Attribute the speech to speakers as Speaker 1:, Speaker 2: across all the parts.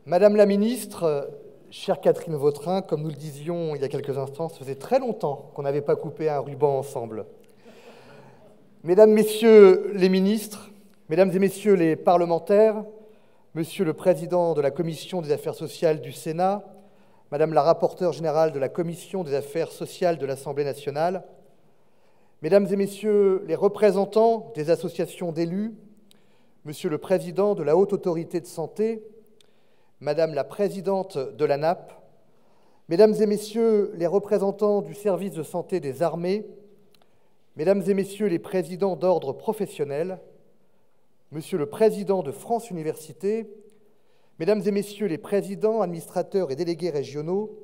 Speaker 1: Madame la ministre, chère Catherine Vautrin, comme nous le disions il y a quelques instants, ça faisait très longtemps qu'on n'avait pas coupé un ruban ensemble. Mesdames, Messieurs les ministres, Mesdames et Messieurs les parlementaires, Monsieur le Président de la Commission des affaires sociales du Sénat, Madame la rapporteure générale de la Commission des affaires sociales de l'Assemblée nationale, Mesdames et Messieurs les représentants des associations d'élus, Monsieur le Président de la Haute Autorité de Santé, Madame la Présidente de l'ANAP, Mesdames et Messieurs les représentants du service de santé des armées, Mesdames et Messieurs les présidents d'ordre professionnels, Monsieur le Président de France Université, Mesdames et Messieurs les présidents, administrateurs et délégués régionaux,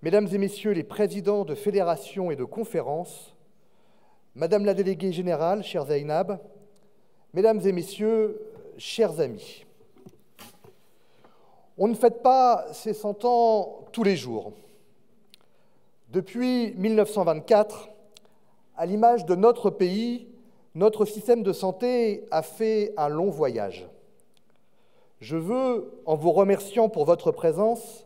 Speaker 1: Mesdames et Messieurs les présidents de fédérations et de conférences, Madame la déléguée générale, chère Zainab, Mesdames et Messieurs, chers amis. On ne fête pas ses 100 ans tous les jours. Depuis 1924, à l'image de notre pays, notre système de santé a fait un long voyage. Je veux, en vous remerciant pour votre présence,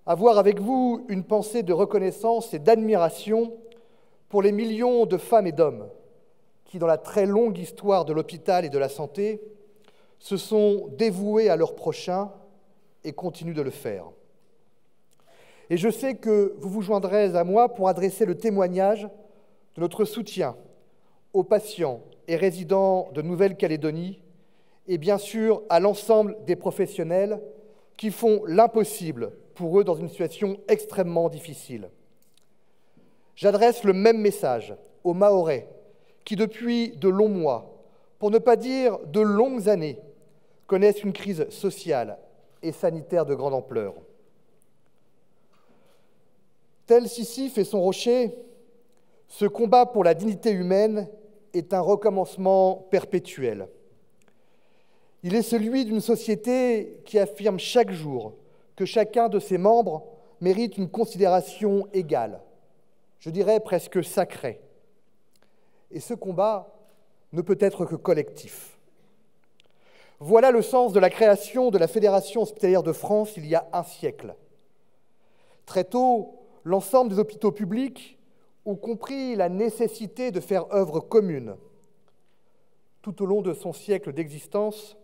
Speaker 1: avoir avec vous une pensée de reconnaissance et d'admiration pour les millions de femmes et d'hommes qui, dans la très longue histoire de l'hôpital et de la santé, se sont dévoués à leurs prochains et continuent de le faire. Et je sais que vous vous joindrez à moi pour adresser le témoignage de notre soutien aux patients et résidents de Nouvelle-Calédonie et bien sûr à l'ensemble des professionnels qui font l'impossible pour eux dans une situation extrêmement difficile. J'adresse le même message aux Mahorais qui, depuis de longs mois, pour ne pas dire de longues années, connaissent une crise sociale et sanitaire de grande ampleur. Tel Sisyphe et son rocher, ce combat pour la dignité humaine est un recommencement perpétuel. Il est celui d'une société qui affirme chaque jour que chacun de ses membres mérite une considération égale, je dirais presque sacrée. Et ce combat ne peut être que collectif. Voilà le sens de la création de la Fédération hospitalière de France il y a un siècle. Très tôt, l'ensemble des hôpitaux publics ont compris la nécessité de faire œuvre commune. Tout au long de son siècle d'existence,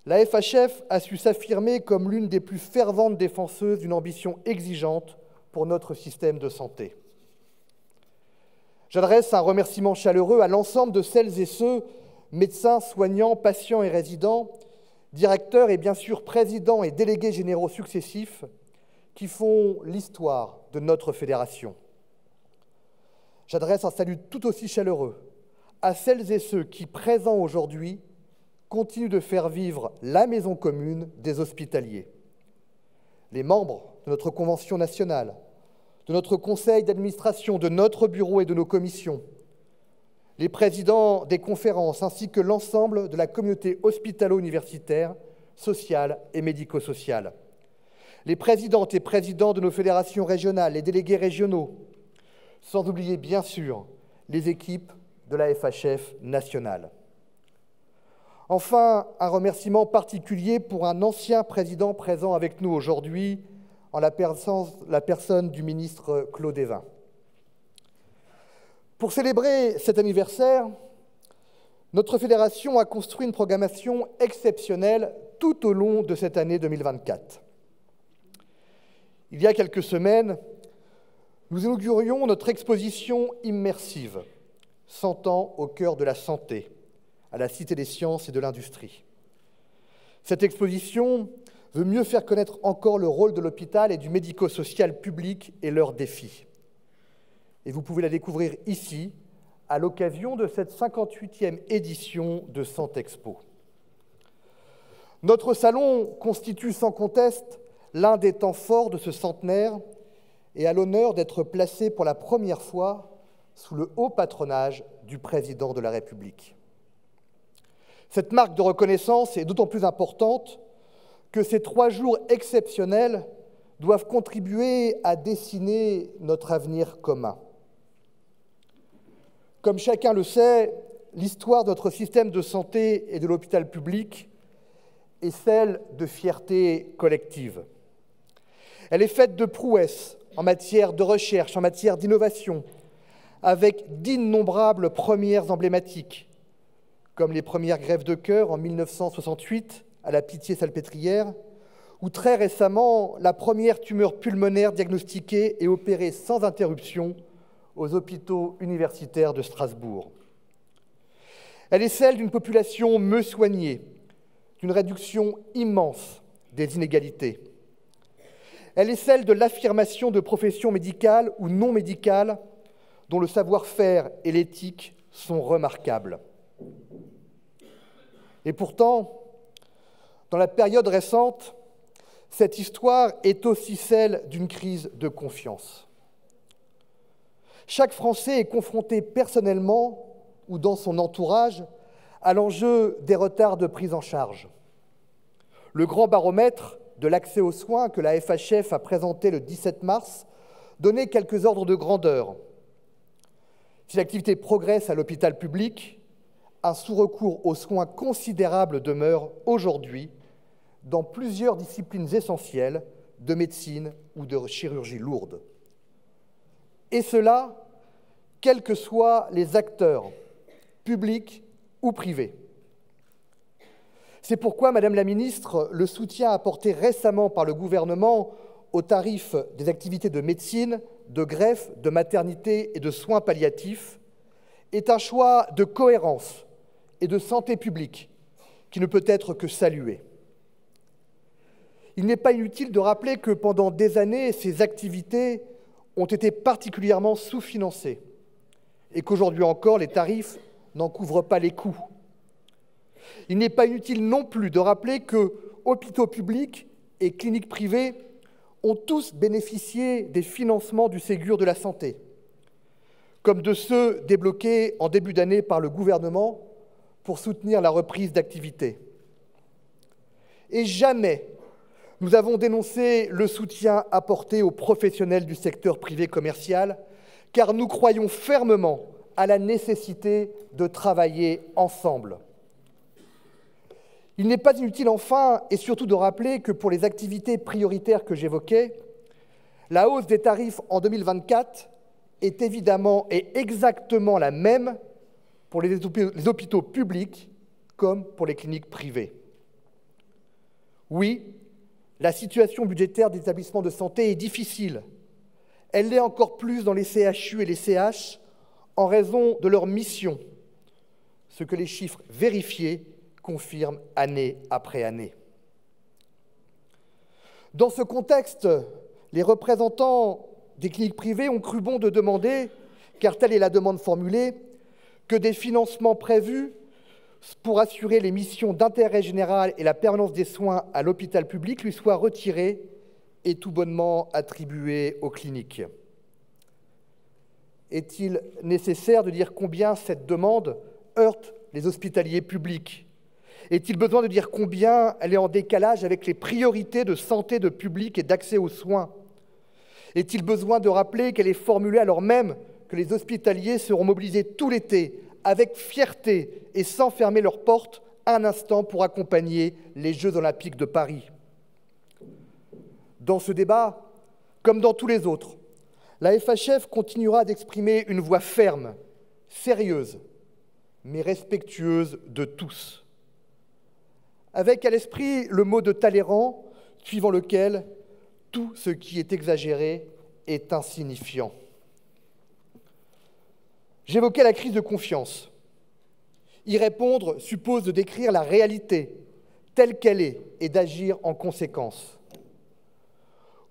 Speaker 1: la FHF a su s'affirmer comme l'une des plus ferventes défenseuses d'une ambition exigeante pour notre système de santé. J'adresse un remerciement chaleureux à l'ensemble de celles et ceux, médecins, soignants, patients et résidents, directeurs et bien sûr présidents et délégués généraux successifs, qui font l'histoire de notre fédération. J'adresse un salut tout aussi chaleureux à celles et ceux qui, présents aujourd'hui, continuent de faire vivre la maison commune des hospitaliers. Les membres de notre convention nationale, de notre conseil d'administration, de notre bureau et de nos commissions, les présidents des conférences ainsi que l'ensemble de la communauté hospitalo-universitaire, sociale et médico-sociale, les présidentes et présidents de nos fédérations régionales, les délégués régionaux, sans oublier bien sûr les équipes de la FHF nationale. Enfin, un remerciement particulier pour un ancien président présent avec nous aujourd'hui, en la personne du ministre Claude Évin. Pour célébrer cet anniversaire, notre fédération a construit une programmation exceptionnelle tout au long de cette année 2024. Il y a quelques semaines, nous inaugurions notre exposition immersive, 100 ans au cœur de la santé, à la Cité des sciences et de l'industrie. Cette exposition veut mieux faire connaître encore le rôle de l'hôpital et du médico-social public et leurs défis. Et vous pouvez la découvrir ici, à l'occasion de cette 58e édition de Santexpo. Notre salon constitue sans conteste l'un des temps forts de ce centenaire et a l'honneur d'être placé pour la première fois sous le haut patronage du Président de la République. Cette marque de reconnaissance est d'autant plus importante que ces 3 jours exceptionnels doivent contribuer à dessiner notre avenir commun. Comme chacun le sait, l'histoire de notre système de santé et de l'hôpital public est celle de fierté collective. Elle est faite de prouesses en matière de recherche, en matière d'innovation, avec d'innombrables premières emblématiques, comme les premières greffes de cœur en 1968 à la Pitié-Salpêtrière, ou très récemment la première tumeur pulmonaire diagnostiquée et opérée sans interruption aux hôpitaux universitaires de Strasbourg. Elle est celle d'une population mieux soignée, d'une réduction immense des inégalités. Elle est celle de l'affirmation de professions médicales ou non médicales dont le savoir-faire et l'éthique sont remarquables. Et pourtant, dans la période récente, cette histoire est aussi celle d'une crise de confiance. Chaque Français est confronté personnellement ou dans son entourage à l'enjeu des retards de prise en charge. Le grand baromètre de l'accès aux soins que la FHF a présenté le 17 mars donnait quelques ordres de grandeur. Si l'activité progresse à l'hôpital public, un sous-recours aux soins considérable demeure aujourd'hui dans plusieurs disciplines essentielles de médecine ou de chirurgie lourde. Et cela, quels que soient les acteurs, publics ou privés. C'est pourquoi, Madame la Ministre, le soutien apporté récemment par le gouvernement aux tarifs des activités de médecine, de greffe, de maternité et de soins palliatifs est un choix de cohérence et de santé publique qui ne peut être que salué. Il n'est pas inutile de rappeler que pendant des années, ces activités ont été particulièrement sous-financées et qu'aujourd'hui encore, les tarifs n'en couvrent pas les coûts. Il n'est pas inutile non plus de rappeler que hôpitaux publics et cliniques privées ont tous bénéficié des financements du Ségur de la santé, comme de ceux débloqués en début d'année par le gouvernement pour soutenir la reprise d'activité. Et jamais nous avons dénoncé le soutien apporté aux professionnels du secteur privé commercial, car nous croyons fermement à la nécessité de travailler ensemble. Il n'est pas inutile enfin et surtout de rappeler que pour les activités prioritaires que j'évoquais, la hausse des tarifs en 2024 est évidemment et exactement la même pour les hôpitaux publics comme pour les cliniques privées. Oui, la situation budgétaire des établissements de santé est difficile. Elle l'est encore plus dans les CHU et les CH en raison de leur mission, ce que les chiffres vérifiés confirment année après année. Dans ce contexte, les représentants des cliniques privées ont cru bon de demander, car telle est la demande formulée, que des financements prévus pour assurer les missions d'intérêt général et la permanence des soins à l'hôpital public lui soient retirés et tout bonnement attribués aux cliniques. Est-il nécessaire de dire combien cette demande heurte les hospitaliers publics? Est-il besoin de dire combien elle est en décalage avec les priorités de santé de public et d'accès aux soins? Est-il besoin de rappeler qu'elle est formulée alors même que les hospitaliers seront mobilisés tout l'été avec fierté et sans fermer leurs portes un instant pour accompagner les Jeux Olympiques de Paris? Dans ce débat, comme dans tous les autres, la FHF continuera d'exprimer une voix ferme, sérieuse, mais respectueuse de tous, avec à l'esprit le mot de Talleyrand, suivant lequel tout ce qui est exagéré est insignifiant. J'évoquais la crise de confiance. Y répondre suppose de décrire la réalité telle qu'elle est et d'agir en conséquence.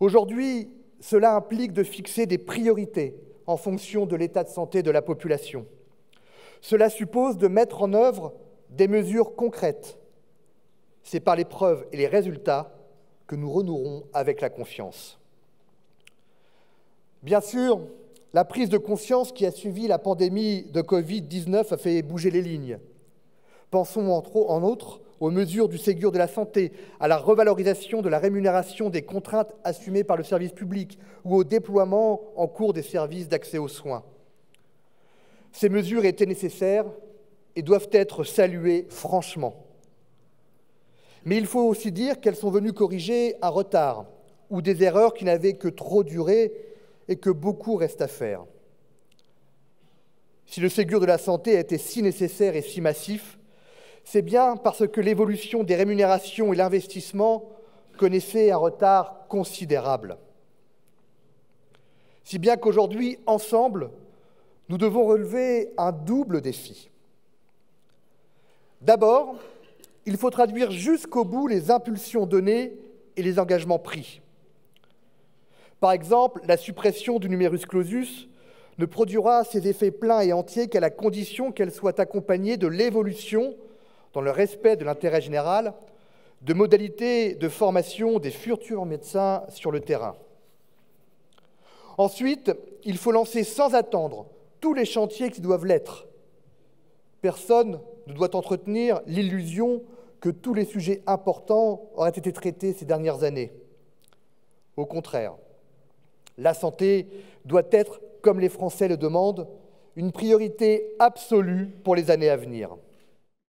Speaker 1: Aujourd'hui, cela implique de fixer des priorités en fonction de l'état de santé de la population. Cela suppose de mettre en œuvre des mesures concrètes. C'est par les preuves et les résultats que nous renouerons avec la confiance. Bien sûr, la prise de conscience qui a suivi la pandémie de Covid-19 a fait bouger les lignes. Pensons en outre aux mesures du Ségur de la santé, à la revalorisation de la rémunération des contraintes assumées par le service public ou au déploiement en cours des services d'accès aux soins. Ces mesures étaient nécessaires et doivent être saluées franchement. Mais il faut aussi dire qu'elles sont venues corriger un retard ou des erreurs qui n'avaient que trop duré et que beaucoup reste à faire. Si le Ségur de la santé a été si nécessaire et si massif, c'est bien parce que l'évolution des rémunérations et l'investissement connaissaient un retard considérable. Si bien qu'aujourd'hui, ensemble, nous devons relever un double défi. D'abord, il faut traduire jusqu'au bout les impulsions données et les engagements pris. Par exemple, la suppression du numerus clausus ne produira ses effets pleins et entiers qu'à la condition qu'elle soit accompagnée de l'évolution, dans le respect de l'intérêt général, de modalités de formation des futurs médecins sur le terrain. Ensuite, il faut lancer sans attendre tous les chantiers qui doivent l'être. Personne ne doit entretenir l'illusion que tous les sujets importants auraient été traités ces dernières années. Au contraire, la santé doit être, comme les Français le demandent, une priorité absolue pour les années à venir.